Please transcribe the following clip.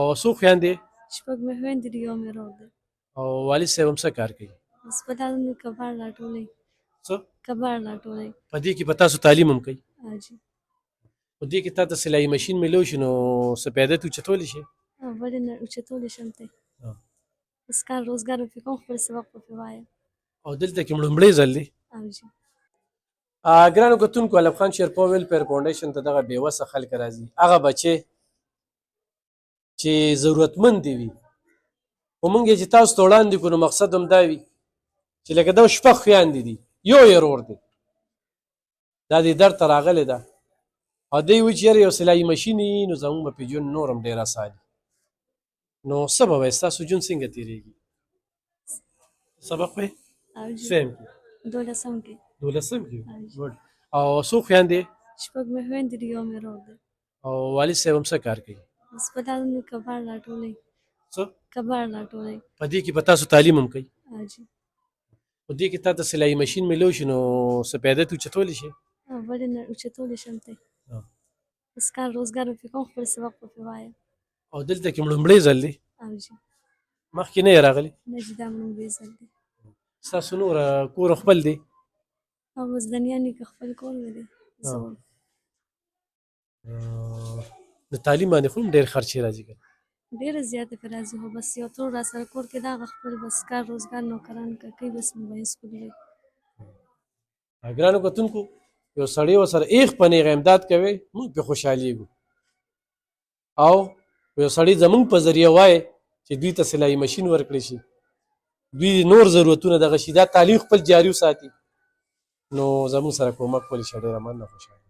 او څو خویندې شپږ مې خویندې دي، یو مې ورور دی. او والد صاحب هم څه کار کوي؟ هسپتالونو کې کباړ راټولوي. څه کباړ راټولوي. په دې کې به تاسو تعلیم هم کوي؟ حاجي. په دې کې تا ته سلایي ماشین میلو شي نو څه پیدا ته اوچتولی شي؟ ولې نه اوچتولی شم تی. بس کار روزګار به پرې کوم، خپل سبق به پرې وایم. او دلته کې لومړی ځل دی؟ حاجي. ګرانو کتونکو، علب خان شیرپا ویلفیر فاونډیشن ته دغه بېوسه خلک راځي، هغه بچې چې ضرورتمند دي وي. خو موږ یې چې تاسو ته وړاندې کړو نو مقصد هم دا وي چې لکه دا شپږ خویندې دي، یو یې ورور دی، دا دې درد ته راغلی ده او دی وایي چې یاره یو سلایي ماشین وي نو زموږ به پرې ژوند نور هم ډېر اسان وي. نو څه به وایي ستاسو ژوند څنګه تېرېږي؟ سبق وایي؟ حاجي. څه یم کې؟ 12م کې. 12م کې؟ حاجي. ګوډ. او څو خویندې؟ شپږ مې خویندې دي، یو مې ورور دی. او والد صاحب هم څه کار کوي؟ هسپتالونو کې کباړ راټولوي. څه کباړ راټولوي. په دې کې به تاسو تعلیم هم کوي؟ حاجي. په دې کې تا ته سلایي ماشین میلو شي نو څه پیدا ته اوچتولی شي؟ ولې نه اوچتولی شم تی. بس کار روزګار به پرې کوم، خپل سبق به پرې وایم. او دلته کې لومړی ځل دی؟ حاجي. مخکې نه یې راغلی؟ نه جي، دا مې لومړی ځل دی. ستاسو نور کور خپل دی؟ اوس دنیا نیکه خپل کور مې دی. زوړ. د تعلیم باندې خو هم ډېر خرچې راځي که ډېره زیاته پرې راځي، خو بس یو څو راسره کور کې د هغه خپل بس کار روزګار نوکران کوي، بس موبایل سکول دی. ګرانو کتونکو، یو سړی ورسره ایخ په نیغه امداد کوي، موږ پرې خوشحالېږو. او یو سړی زموږ په ذریعه وایي چې دوی ته سلایي ماشین ورکړی شي، دوی نور ضرورتونه دغه شي، دا تعلیم خپل جاري وساتي، نو زموږ سره کومک کولی شي. ډېره مننه، خوشحاله.